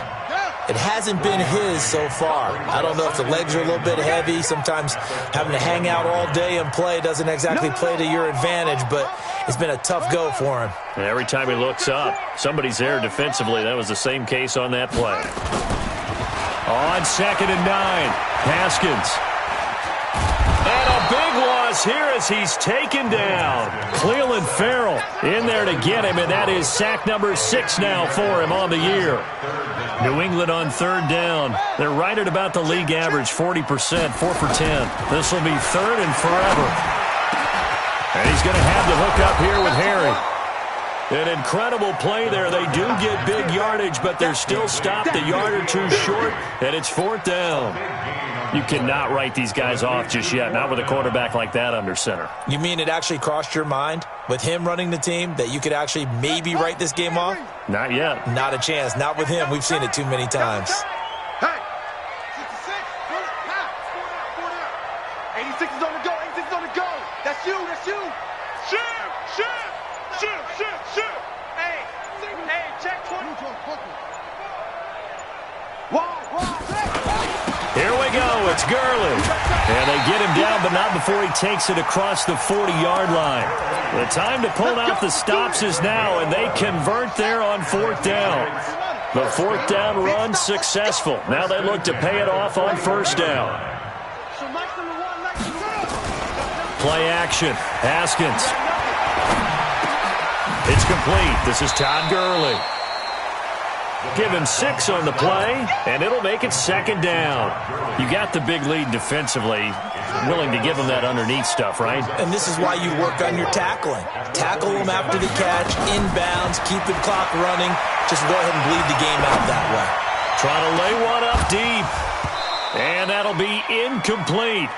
H: It hasn't been his so far. I don't know if the legs are a little bit heavy. Sometimes having to hang out all day and play doesn't exactly play to your advantage, but it's been a tough go for him.
E: And every time he looks up, somebody's there defensively. That was the same case on that play. On 2nd and 9, Haskins. And a big loss here as he's taken down. Cleveland Farrell in there to get him, and that is sack number 6 now for him on the year. New England on 3rd down. They're right at about the league average, 40%, 4 for 10. This will be 3rd and forever. And he's going to have the hook up here with Harry. An incredible play there. They do get big yardage, but they're still stopped a yard or 2 short, and it's 4th down. You cannot write these guys off just yet, not with a quarterback like that under center.
H: You mean it actually crossed your mind with him running the team that you could actually maybe write this game off?
E: Not yet.
H: Not a chance. Not with him. We've seen it too many times.
G: Hey. 86 is on the go. 86 is on the go. That's you. That's you. Shoot. Hey, check 20.
E: Here we go. It's Gurley. And they get him down, but not before he takes it across the 40-yard line. The time to pull out the stops is now, and they convert there on 4th down. The 4th down run successful. Now they look to pay it off on 1st down. Play action. Haskins. It's complete. This is Todd Gurley. Give him 6 on the play, and it'll make it 2nd down. You got the big lead defensively. Willing to give him that underneath stuff, right?
H: And this is why you work on your tackling. Tackle them after the catch, inbounds, keep the clock running. Just go ahead and bleed the game out that way.
E: Trying to lay one up deep. And that'll be incomplete.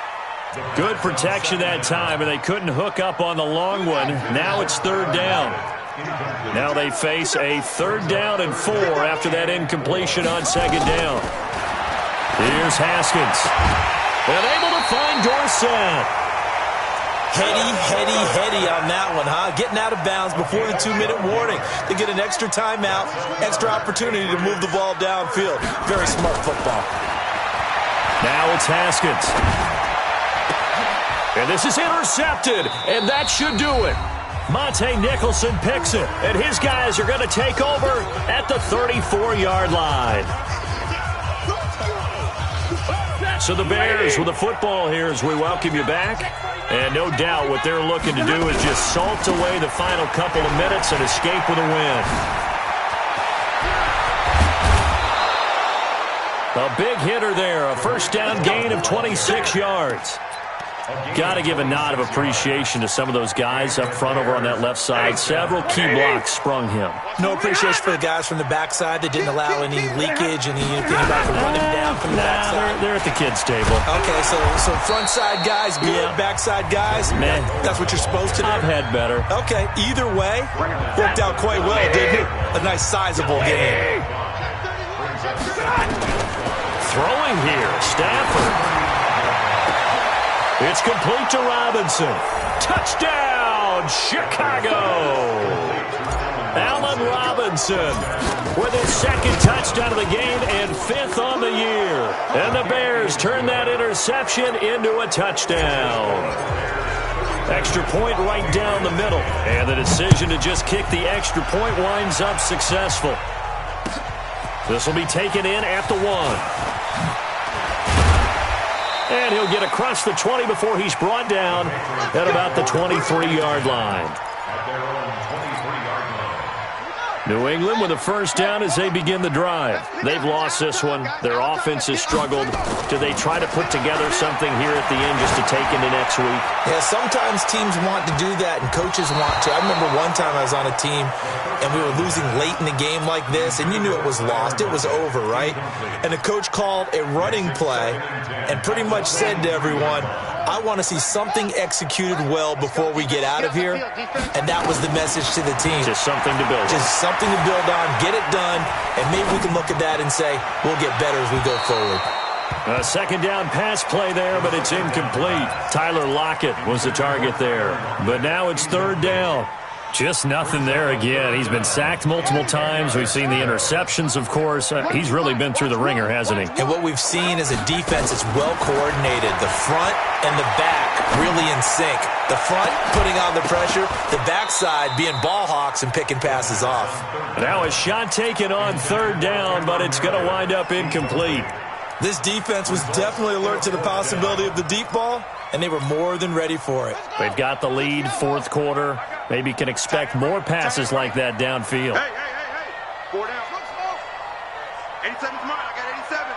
E: Good protection that time, and they couldn't hook up on the long one. Now it's 3rd down. Now they face a 3rd down and 4 after that incompletion on 2nd down. Here's Haskins. And able to find Dorsett.
H: Heady on that one, huh? Getting out of bounds before the 2-minute warning. They get an extra timeout, extra opportunity to move the ball downfield. Very smart football.
E: Now it's Haskins. And this is intercepted, and that should do it. Monte Nicholson picks it, and his guys are going to take over at the 34-yard line. So the Bears with the football here as we welcome you back. And no doubt what they're looking to do is just salt away the final couple of minutes and escape with a win. A big hitter there, a 1st down gain of 26 yards. Got to give a nod of appreciation to some of those guys up front over on that left side. Several key blocks sprung him.
H: No appreciation for the guys from the backside that didn't allow any leakage, anything about to run him down from the backside.
E: They're at the kids' table.
H: Okay, so front side guys good, backside guys,
E: man,
H: that's what you're supposed to do.
E: I've had better.
H: Okay, either way, worked out quite well, didn't it? A nice sizable game.
E: Throwing here, Stafford. It's complete to Robinson. Touchdown, Chicago! Allen Robinson with his 2nd touchdown of the game and 5th on the year. And the Bears turn that interception into a touchdown. Extra point right down the middle. And the decision to just kick the extra point winds up successful. This will be taken in at the 1. And he'll get across the 20 before he's brought down at about the 23-yard line. New England with a 1st down as they begin the drive. They've lost this one. Their offense has struggled. Do they try to put together something here at the end just to take into next week?
H: Yeah, sometimes teams want to do that and coaches want to. I remember one time I was on a team and we were losing late in the game like this, and you knew it was lost. It was over, right? And the coach called a running play and pretty much said to everyone, I want to see something executed well before we get out of here. And that was the message to the team.
E: Just something to build on.
H: Just something to build on, get it done, and maybe we can look at that and say, we'll get better as we go forward.
E: A 2nd down pass play there, but it's incomplete. Tyler Lockett was the target there. But now it's 3rd down. Just nothing there again. He's been sacked multiple times. We've seen the interceptions, of course. He's really been through the ringer, hasn't he?
H: And what we've seen is a defense that's well coordinated. The front and the back really in sync. The front putting on the pressure, the backside being ball hawks and picking passes off.
E: Now a shot taken on 3rd down, but it's going to wind up incomplete.
H: This defense was definitely alert to the possibility of the deep ball, and they were more than ready for it.
E: They've got the lead, 4th quarter. Maybe can expect more passes like that downfield.
I: Hey. 4 down. 87's mine. I got 87.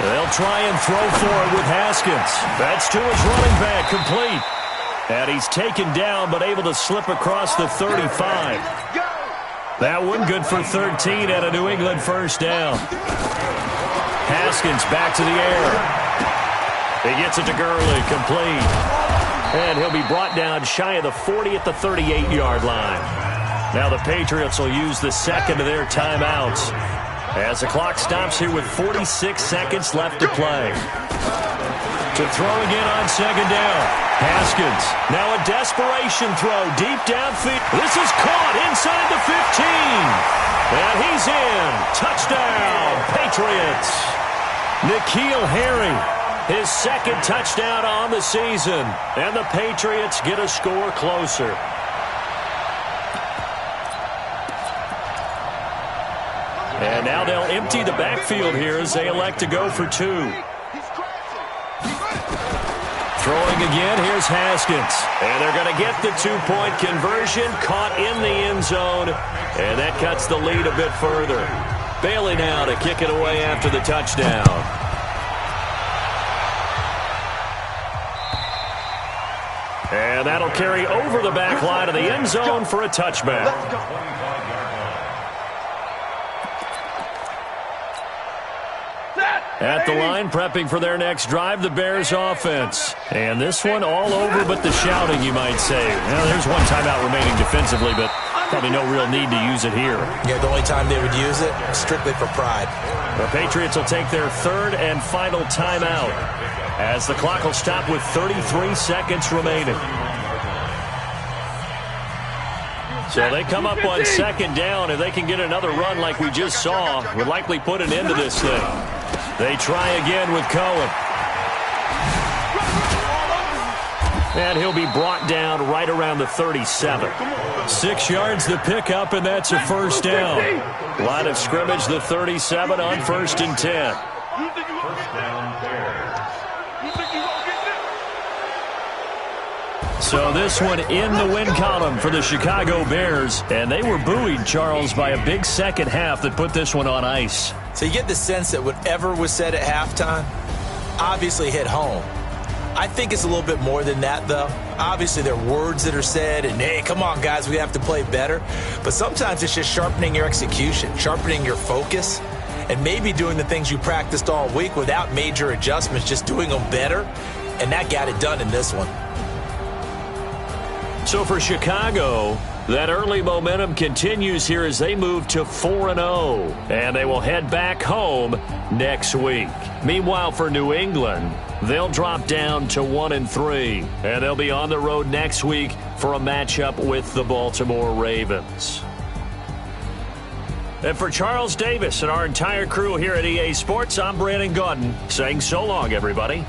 E: They'll try and throw for it with Haskins. That's to his running back, complete. And he's taken down, but able to slip across the 35. That one good for 13 at a New England 1st down. Haskins back to the air. He gets it to Gurley, complete. And he'll be brought down shy of the 40 at the 38-yard line. Now the Patriots will use the 2nd of their timeouts as the clock stops here with 46 seconds left to play. To throw again on 2nd down. Haskins. Now a desperation throw deep downfield. This is caught inside the 15. And he's in. Touchdown, Patriots. N'Keal Harry. His 2nd touchdown on the season. And the Patriots get a score closer. And now they'll empty the backfield here as they elect to go for 2. Throwing again, here's Haskins. And they're going to get the 2-point conversion, caught in the end zone. And that cuts the lead a bit further. Bailey now to kick it away after the touchdown. And that'll carry over the back line of the end zone for a touchback. At the line, prepping for their next drive, the Bears offense. And this one all over but the shouting, you might say. Well, there's one timeout remaining defensively, but probably no real need to use it here.
H: Yeah, the only time they would use it, strictly for pride.
E: The Patriots will take their third and final timeout as the clock will stop with 33 seconds remaining. So they come up on second down. If they can get another run like we just saw, would likely put an end to this thing. They try again with Cohen. And he'll be brought down right around the 37. 6 yards the pickup, and that's a first down. Line of scrimmage, the 37 on 1st and 10. So this one in the win column for the Chicago Bears. And they were buoyed, Charles, by a big second half that put this one on ice.
H: So you get the sense that whatever was said at halftime obviously hit home. I think it's a little bit more than that, though. Obviously, there are words that are said, and, hey, come on, guys, we have to play better. But sometimes it's just sharpening your execution, sharpening your focus, and maybe doing the things you practiced all week without major adjustments, just doing them better, and that got it done in this one.
E: So for Chicago, that early momentum continues here as they move to 4-0, and they will head back home next week. Meanwhile, for New England, they'll drop down to 1-3, and they'll be on the road next week for a matchup with the Baltimore Ravens. And for Charles Davis and our entire crew here at EA Sports, I'm Brandon Gaudin saying so long, everybody.